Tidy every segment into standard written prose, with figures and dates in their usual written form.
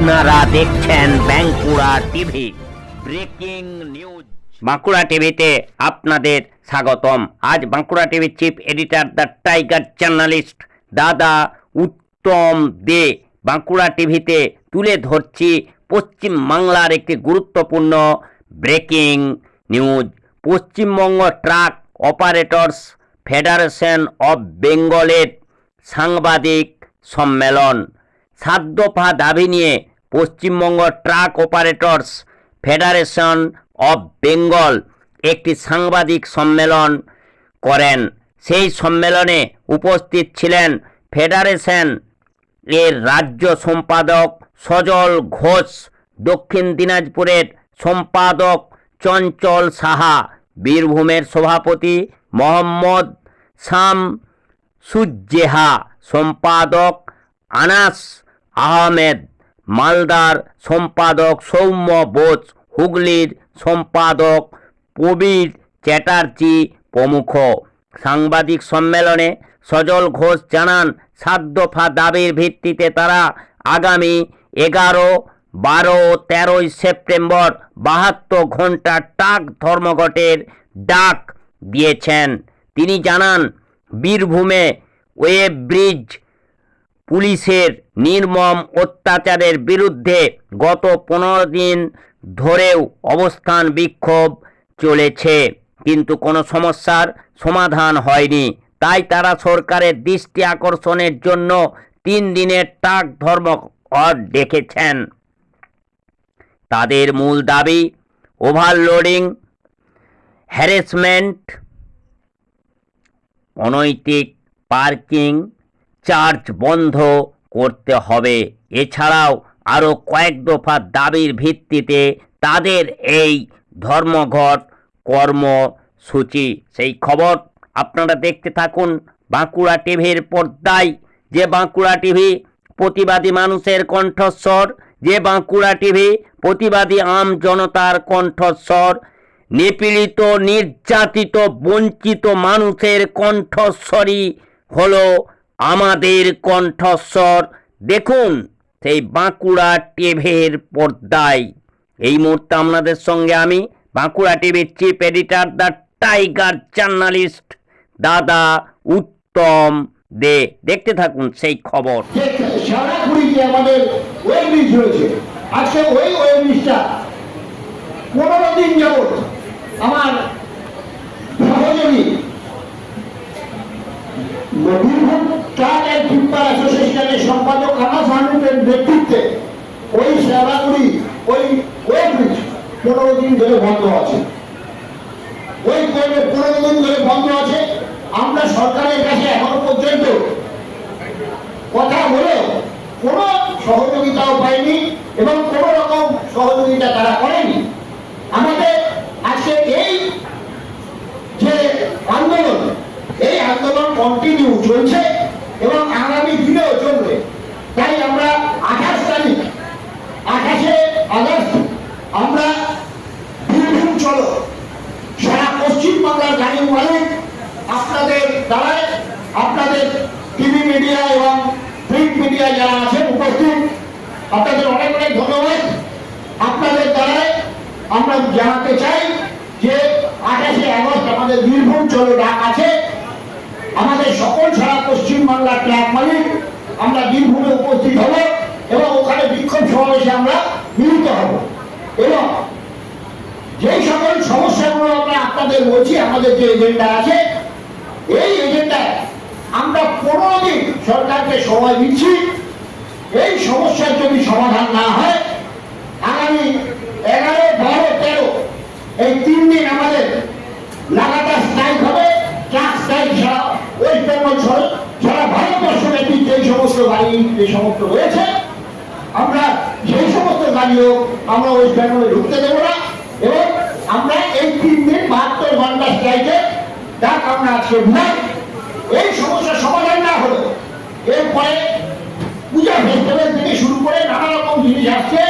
আপনারা দেখছেন Bankura TV breaking news. Bankura টিভিতে আপনাদের স্বাগতম। আজ বাঁকুড়া টিভির chief editor the tiger journalist দাদা উত্তম দে বাঁকুড়া টিভিতে তুলে ধরছি পশ্চিম বাংলার একটি গুরুত্বপূর্ণ breaking news. Paschimbanga truck operators federation of বেঙ্গলের সাংবাদিক সম্মেলন। 7 দফা দাবি নিয়ে Paschimbanga truck operators federation of Bengal একটি সাংবাদিক সম্মেলন করেন। সেই সম্মেলনে উপস্থিত ছিলেন ফেডারেশন এর রাজ্য সম্পাদক সজল ঘোষ, দক্ষিণ দিনাজপুরের সম্পাদক চঞ্চল সাহা, বীরভূমের সভাপতি মোহাম্মদ শামসুজ্জেহা, সম্পাদক আনাস আহমেদ, মালদার সম্পাদক সৌম্য বোস, হুগলির সম্পাদক প্রবীর চ্যাটার্জি প্রমুখ। সাংবাদিক সম্মেলনে সজল ঘোষ জানান, 7 দফা দাবির ভিত্তিতে তারা আগামী 11, 12 ও 13 সেপ্টেম্বর 72 ঘন্টা ট্রাক ধর্মঘটের ডাক দিয়েছেন। তিনি জানান, বীরভূমে ওয়েব্রিজ পুলিশের নির্মম অত্যাচারের বিরুদ্ধে গত 15 দিন ধরেও অবস্থান বিক্ষোভ চলেছে, কিন্তু কোনো সমস্যার সমাধান হয়নি। তাই তারা সরকারের দৃষ্টি আকর্ষণের জন্য 3 দিনের ট্রাক ধর্মঘট ডেকেছেন। তাদের মূল দাবি ওভারলোডিং, হ্যারাসমেন্ট, অনৈতিক পার্কিং চার্জ বন্ধ করতে হবে। এছাড়াও আরও কয়েক দফা দাবির ভিত্তিতে তাদের এই ধর্মঘট কর্মসূচি। সেই খবর আপনারা দেখতে থাকুন বাঁকুড়া টিভির পর্দায়। যে বাঁকুড়া টিভি প্রতিবাদী মানুষের কণ্ঠস্বর, যে বাঁকুড়া টিভি প্রতিবাদী আম জনতার কণ্ঠস্বর, নিপীড়িত, নির্যাতিত, বঞ্চিত মানুষের কণ্ঠস্বরই হলো আমাদের কণ্ঠস্বর। দেখুন সেই বাঁকুড়া টিভির পর্দায়। এই মুহূর্তে আপনাদের সঙ্গে আমি বাঁকুড়া টিভির chief editor the tiger journalist দাদা উত্তম দে। দেখতে থাকুন সেই খবর। আমাদের ওয়েব্রিজ রয়েছে, আজকে ওই ওয়েব্রিজটা 15 দিন যাবত আমার সহযোগী বীরভূম ট্রাক অ্যান্ড টিপার অ্যাসোসিয়েশনের সম্পাদক আনাস আহমেদের নেতৃত্বে ওই শেওড়াগুড়ি ওই ওয়েব্রিজ 15 দিন ধরে বন্ধ আছে। ওই 15 দিন ধরে বন্ধ আছে। আমরা সরকারের কাছে এখনো পর্যন্ত কথা বলেও কোনো সহযোগিতাও পাইনি এবং কোনো রকম সহযোগিতা তারা করেনি। আমাদের আজকে এই যে আন্দোলন, এই আন্দোলন কন্টিনিউ চলছে এবং আগামী দিনেও চলবে। তাই আমরা 28 আগস্ট আমরা বীরভূম চলো সারা পশ্চিমবাংলার গাড়ি মালিক আপনাদের দ্বারায়, আপনাদের টিভি মিডিয়া এবং প্রিন্ট মিডিয়া যারা আছেন উপস্থিত, আপনাদের অনেক অনেক ধন্যবাদ। আপনাদের দ্বারায় আমরা জানাতে চাই যে 28 আগস্ট আমাদের বীরভূম চলো ডাক আছে। আমাদের সকল সারা পশ্চিমবাংলার ট্রাক মালিক আমরা বীরভূমে উপস্থিত হব এবং ওখানে বিক্ষোভ সমাবেশে আমরা মিলিত হব এবং যেই সকল সমস্যাগুলো আমরা আপনাদের বলছি, আমাদের যে এজেন্ডা আছে, এই এজেন্ডায় আমরা 15 দিন সরকারকে সময় দিচ্ছি। এই সমস্যার যদি সমাধান না হয় আগামী 11, 12, 13 এই 3 দিন আমাদের লাগাতার স্ট্রাইক হবে। ট্রাক স্ট্রাইক সারা ওয়েস্ট বেঙ্গল সারা ভারতবর্ষব্যাপী যে সমস্ত গাড়ি যে সমস্ত রয়েছে, আমরা সেই সমস্ত গাড়িও আমরা ওয়েস্ট বেঙ্গলে ঢুকতে দেবো না এবং আমরা এই 3 দিন 72 ঘন্টা স্ট্রাইকে ডাক আমরা আজকে দিলাম। এই সমস্যার সমাধান না হলে এরপরে পূজা ফেস্টিভ্যাল থেকে শুরু করে নানা রকম জিনিস আসছে,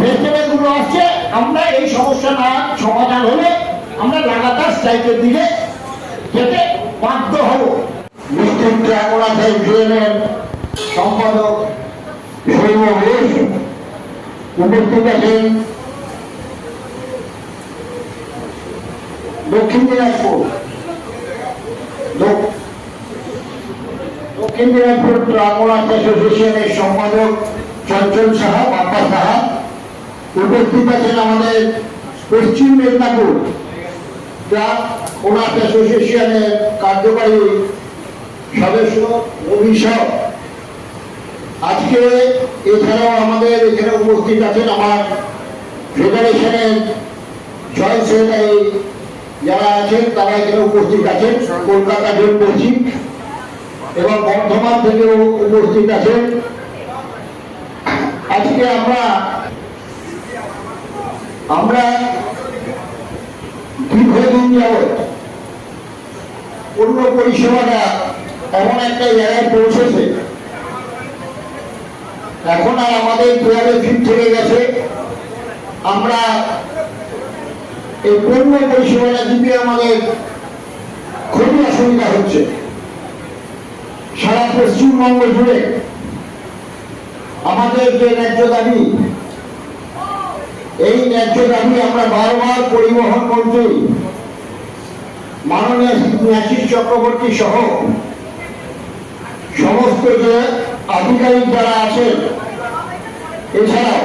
ফেস্টিভ্যালগুলো আসছে। আমরা এই সমস্যা না সমাধান হলে আমরা লাগাতার স্ট্রাইকের দিকে যেতে বাধ্য হব। ডিস্ট্রিক্ট ট্রাক সম্পাদক শৈব ঘোষ উপস্থিত আছেন দক্ষিণ দিনাজপুর ট্রাক ওনার্স অ্যাসোসিয়েশনের সম্পাদক চঞ্চল সাহা, বাপ্পা সাহা। উপস্থিত আছেন আমাদের পশ্চিম মেদিনীপুর ট্রাক ওনার্স অ্যাসোসিয়েশনের কার্যকারী সদস্য অভিষেক। আজকে এছাড়াও আমাদের এখানে উপস্থিত আছেন আমার ফেডারেশনের জয়েন্ট সেক্রেটারি যারা আছেন, তারা এখানে উপস্থিত আছেন। কলকাতা জোন পশ্চিম এবং বর্ধমান থেকেও উপস্থিত আছেন। আজকে আমরা দীর্ঘদিন যাবৎ পূর্ণ পরিষেবাটা এমন একটা জায়গায় পৌঁছেছে, এখন আর আমাদের দুয়ারে ভিড় থেকে গেছে। আমরা এই পূর্ণ পরিষেবাটা দিতে আমাদের খুবই অসুবিধা হচ্ছে। সারা পশ্চিমবঙ্গ জুড়ে আমাদের যে ন্যায্য দাবি, এই ন্যায্য দাবি আমরা বারবার পরিবহন মন্ত্রী মাননীয় ন্যাসির চক্রবর্তী সহ সমস্ত যে আধিকারিক যারা আছেন, এছাড়াও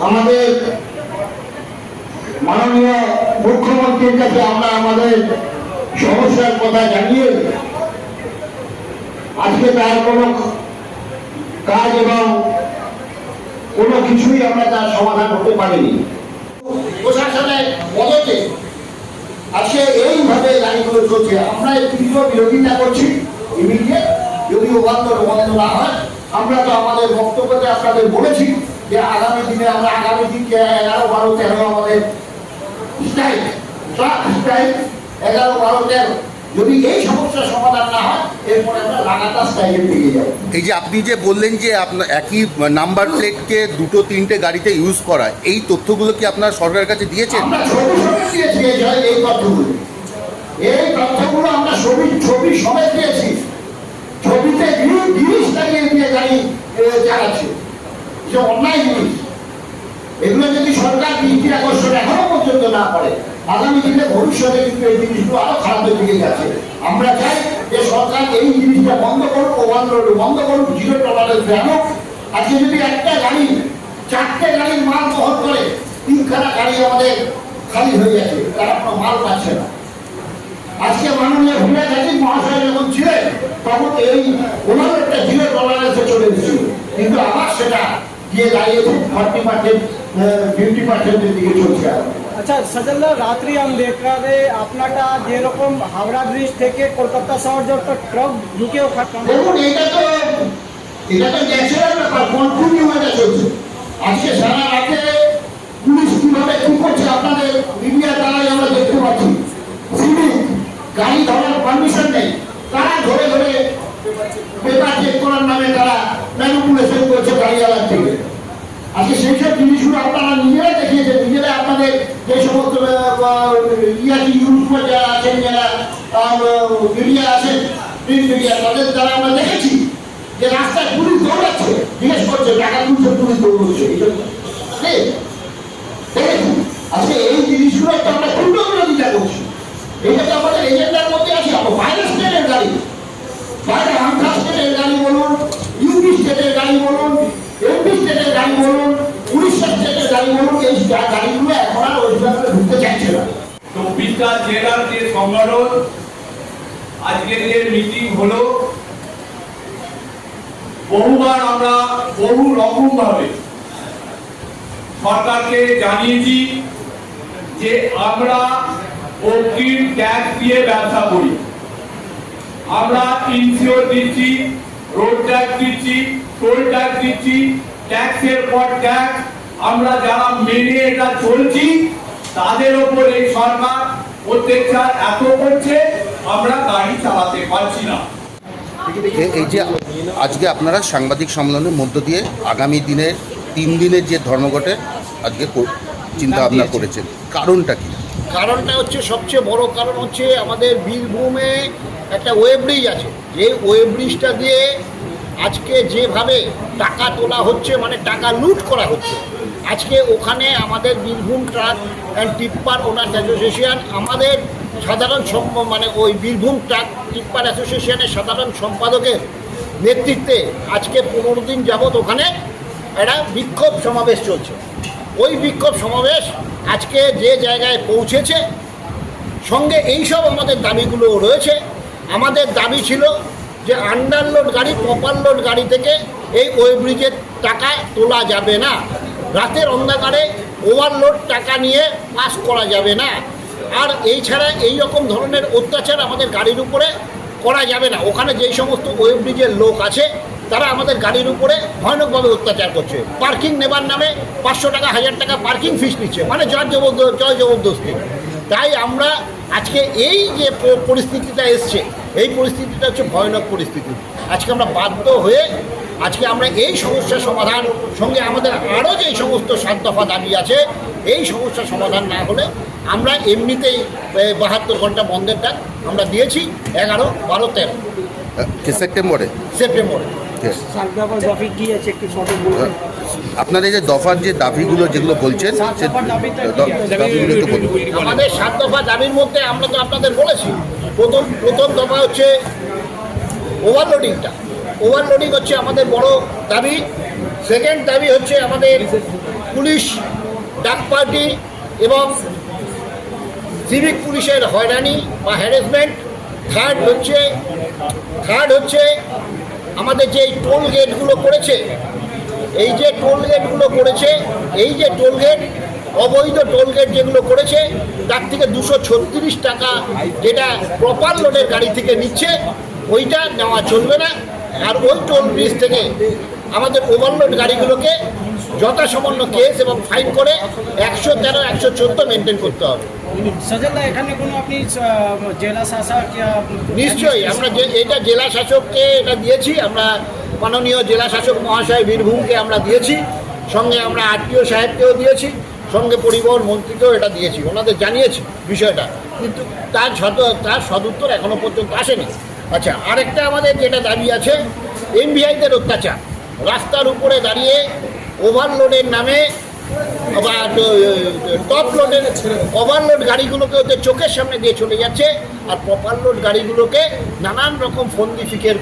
আমাদের মাননীয় মুখ্যমন্ত্রীর কাছে আমরা আমাদের সমস্যার কথা জানিয়ে আজকে তার কোনো কাজ এবং কোনো কিছুই আমরা তার সমাধান হতে পারিনি। প্রশাসনের পদতে আজকে এইভাবে গাড়িগুলো চলছে। আমরা এই তীব্র বিরোধিতা করছি। ইমিডিয়েট যদি বন্ধ না হয়, আমরা তো আমাদের বক্তব্যতে আপনাদের বলেছি যে আগামী দিনে আমরা আগামী দিনকে 11, 12, 13 আমাদের স্ট্রাইক 11, 12, 13 যদি এই সমস্যার সমাধান না হয়, এরপরে আমরা লাগাতার স্ট্রাইকে পেয়ে যাব। এই যে আপনি যে বললেন যে আপনার একই নাম্বার প্লেটকে 2-3টে গাড়িতে ইউজ করা, এই তথ্যগুলো কি আপনার সরকারের কাছে দিয়েছেন? আমরা ছবি দিয়েছি এই তথ্যগুলো আমরা ছবি সমেত দিয়েছি। ছবিতে জিনিস লাগিয়ে দিয়ে গাড়ি চালাচ্ছে, যে অন্যায় জিনিস। এগুলো যদি সরকার দৃষ্টি আকর্ষণ এখনো পর্যন্ত না করে, আগামী দিনে ভবিষ্যতে কিন্তু এই জিনিসগুলো আরো খারাপের দিকে যাচ্ছে। আমরা চাই যে সরকার এই জিনিসটা বন্ধ করুক, বন্ধ করুক, জিরো টলারেন্স আনুক। আজকে যদি একটা গাড়ি 4টে গাড়ির মাল বহন করে, 3খানা গাড়ি আমাদের খালি হয়ে যাচ্ছে, তারা কোনো মাল পাচ্ছে না। আজকে মাননীয় ভূমিকা জাতিক মহাশয় যখন ছিলেন, তখন এই ওনার একটা জিরো টলারেন্সে চলে এসেছিল, কিন্তু আবার সেটা গিয়ে দাঁড়িয়েছে 40%, 50%-এর দিকে চলছে। আচ্ছা সজলদা, রাত্রি আমি দেখ रहा थे আপনাটা যেরকম হাওড়া ব্রিজ থেকে কলকাতা শহর যত ট্রাক ঢুকেও খাচ্ছে। দেখুন, এটা তো ন্যাচারাল ব্যাপার, কন্টিনিউ হয়ে চলছে। আজকে সারা রাতে পুলিশ কিভাবে কি করছে আপনাদের মিডিয়ার দ্বারাই আমরা দেখতে পাচ্ছি। সিভিক গাড়ি ধরার পারমিশন নেই, তারা ধরে পেপার চেক করার নামে তারা ম্যানিপুলেশন করছে গাড়িওয়ালার থেকে। আজকে সেই সব জিনিসগুলো আপনারা নিজেরা দেখিয়েছেন, নিজেরা আপনাদের যে সমস্ত ইউজ যারা আছেন, যারা মিডিয়া আছেন, প্রিন্ট মিডিয়া, তাদের দ্বারা আমরা দেখেছি যে রাস্তায় পুলিশ দৌড়াচ্ছে, জিজ্ঞেস করছে টাকা তুলছে, পুলিশ দৌড়চ্ছে। দেখেছি আজকে এই জিনিসগুলো তো আমরা পূর্ণ বিরোধিতা করছি। এটা তো আমাদের এজেন্ডার মধ্যে আছে। আমরা বাইরে স্টেটের গাড়ি, বাইরে আন্ধ্রা স্টেটের গাড়ি বলুন, ইউপি স্টেটের গাড়ি বলুন, এমপি স্টেটের গাড়ি বলুন, উড়িষ্যা স্টেটের গাড়ি বলুন, এই গাড়িগুলো এখন আর ওই ব্যাপারে ঢুকতে চাইছে না। 24টা জেলার যে সংগঠন আজকের যে মিটিং হলো, বহুবার আমরা বহু রকম ভাবে সরকারকে জানিয়েছি যে আমরা অগ্রিম ট্যাক্স দিয়ে ব্যবসা করি, আমরা ইনসিওর দিচ্ছি, রোড ট্যাক্স দিচ্ছি, টোল ট্যাক্স দিচ্ছি, ট্যাক্সের পর ট্যাক্স। আমরা যারা মেনে এটা চলছি, তাদের ওপর এই সরকার অত্যাচার এত করছে, আমরা গাড়ি চালাতে পারছি না। এই যে আজকে আপনারা সাংবাদিক সম্মেলনের মধ্য দিয়ে আগামী দিনে 3 দিনের যে ধর্মঘটের আজকে চিন্তা ভাবনা করেছেন, কারণটা কি? কারণটা হচ্ছে, সবচেয়ে বড় কারণ হচ্ছে আমাদের বীরভূমে একটা ওয়েব ব্রিজ আছে। যে ওয়েব ব্রিজটা দিয়ে আজকে যেভাবে টাকা তোলা হচ্ছে, মানে টাকা লুট করা হচ্ছে, আজকে ওখানে আমাদের Birbhum truck and tipper owners association, আমাদের সাধারণ মানে ওই বীরভূম ট্রাক টিপ্পার অ্যাসোসিয়েশনের সাধারণ সম্পাদকের নেতৃত্বে আজকে 15 দিন যাবৎ ওখানে একটা বিক্ষোভ সমাবেশ চলছে। ওই বিক্ষোভ সমাবেশ আজকে যে জায়গায় পৌঁছেছে, সঙ্গে এইসব আমাদের দাবিগুলো রয়েছে। আমাদের দাবি ছিল যে আন্ডারলোড গাড়ি, প্রপার লোড গাড়ি থেকে এই ওভারব্রিজের টাকা তোলা যাবে না। রাতের অন্ধকারে ওভারলোড টাকা নিয়ে পাস করা যাবে না। আর এই ছাড়া এই রকম ধরনের অত্যাচার আমাদের গাড়ির উপরে করা যাবে না। ওখানে যেই সমস্ত ওভারব্রিজের লোক আছে তারা আমাদের গাড়ির উপরে ভয়ানকভাবে অত্যাচার করছে। পার্কিং নেবার নামে 500 টাকা 1000 টাকা পার্কিং ফিস নিচ্ছে, মানে জয় জবরদস্তি। তাই আমরা আজকে এই যে পরিস্থিতিটা এসছে, এই পরিস্থিতিটা হচ্ছে ভয়ানক পরিস্থিতি। আজকে আমরা বাধ্য হয়ে আজকে আমরা এই সমস্যার সমাধান, সঙ্গে আমাদের আরও যেই সমস্ত 7 দফা দাবি আছে, এই সমস্যার সমাধান না হলে আমরা এমনিতেই 72 ঘন্টা বন্ধের ডাক আমরা দিয়েছি 11, 12, 13 সেপ্টেম্বরে। আপনার এই যে দফার যে দাবিগুলো যেগুলো বলছেন, সে দাবিগুলো একটু বলুন। আমাদের 7 দফা দাবির মধ্যে আমরা তো আপনাদের বলেছি, প্রথম দফা হচ্ছে ওভারলোডিংটা। ওভারলোডিং হচ্ছে আমাদের বড় দাবি। সেকেন্ড দাবি হচ্ছে আমাদের পুলিশ, ডাক পার্টি এবং সিভিক পুলিশের হয়রানি বা হ্যারাসমেন্ট। থার্ড হচ্ছে আমাদের যে টোল গেটগুলো করেছে, এই যে টোল গেটগুলো করেছে, এই যে টোল গেট, অবৈধ টোল গেট যেগুলো করেছে, তার থেকে 236 টাকা যেটা প্রপার লোডের গাড়ি থেকে নিচ্ছে, ওইটা নেওয়া চলবে না। আর ওই টোল ব্রিজ থেকে আমাদের ওভারলোড গাড়িগুলোকে যথাসামান্য কেস এবং ফাইন করে 113, 114 মেনটেন করতে হবে। এখানে কোনো আপনি জেলা শাসক? নিশ্চয়ই আমরা এটা জেলা শাসককে এটা দিয়েছি, আমরা মাননীয় জেলা শাসক মহাশয় বীরভূমকে আমরা দিয়েছি, সঙ্গে আমরা আরটিও সাহেবকেও দিয়েছি, সঙ্গে পরিবহন মন্ত্রীকেও এটা দিয়েছি, ওনাদের জানিয়েছি বিষয়টা, কিন্তু তার সদুত্তর এখনো পর্যন্ত আসেনি। আচ্ছা, আরেকটা আমাদের যেটা দাবি আছে, এমভিআইদের অত্যাচার। রাস্তার উপরে দাঁড়িয়ে ওভারলোডের নামে বা টপ লোডের ওভারলোড গাড়িগুলোকে ওদের চোখের সামনে দিয়ে চলে যাচ্ছে, আর প্রপার লোড গাড়িগুলোকে নানান রকম ফন্দি ফিকের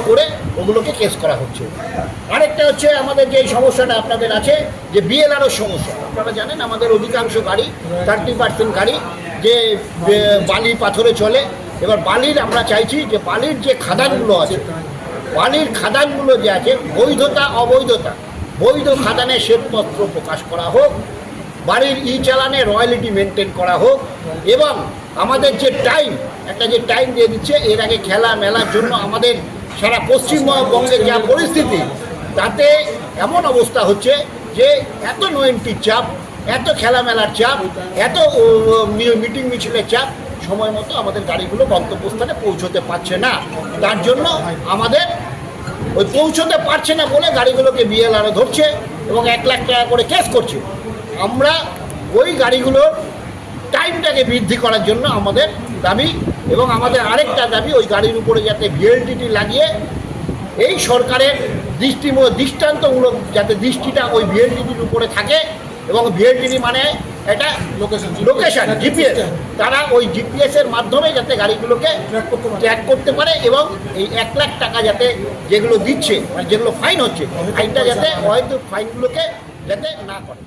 করে ওগুলোকে কেস করা হচ্ছে। আরেকটা হচ্ছে আমাদের যে সমস্যাটা আপনাদের আছে, যে বিএলআরও সমস্যা। আপনারা জানেন আমাদের অধিকাংশ গাড়ি, 30% গাড়ি যে বালি পাথরে চলে। এবার বালির আমরা চাইছি যে বালির যে খাদানগুলো আছে, বালির খাদানগুলো যে আছে, বৈধতা অবৈধতা, বৈধ খাদানে শ্বেতপত্র প্রকাশ করা হোক, বাড়ির চালানে রয়্যালিটি মেনটেন করা হোক, এবং আমাদের যে টাইম, একটা যে টাইম দিয়ে দিচ্ছে, এর আগে খেলা মেলার জন্য আমাদের সারা পশ্চিমবঙ্গের যা পরিস্থিতি, তাতে এমন অবস্থা হচ্ছে যে এত নো এন্ট্রির চাপ, এত খেলা মেলার চাপ, এত মিটিং মিছিলের চাপ, সময় মতো আমাদের গাড়িগুলো গন্তব্যস্থানে পৌঁছতে পারছে না। তার জন্য আমাদের ওই পৌঁছতে পারছে না বলে গাড়িগুলোকে বিএলআরও ধরছে এবং 1 লাখ টাকা করে কেস করছে। আমরা ওই গাড়িগুলোর টাইমটাকে বৃদ্ধি করার জন্য আমাদের দাবি, এবং আমাদের আরেকটা দাবি, ওই গাড়ির উপরে যাতে ভিএলটিটি লাগিয়ে এই সরকারের দৃষ্টান্তমূলক যাতে দৃষ্টিটা ওই ভিএলটিটির উপরে থাকে, এবং ভিএলটিটি মানে এটা লোকেশন জিপিএস, তারা ওই জিপিএসের মাধ্যমে যাতে গাড়িগুলোকে ট্র্যাক করতে পারে, এবং এই 1 লাখ টাকা যাতে যেগুলো দিচ্ছে, মানে যেগুলো ফাইন হচ্ছে, ফাইনটা যাতে হয়তো ফাইনগুলোকে যাতে না করে।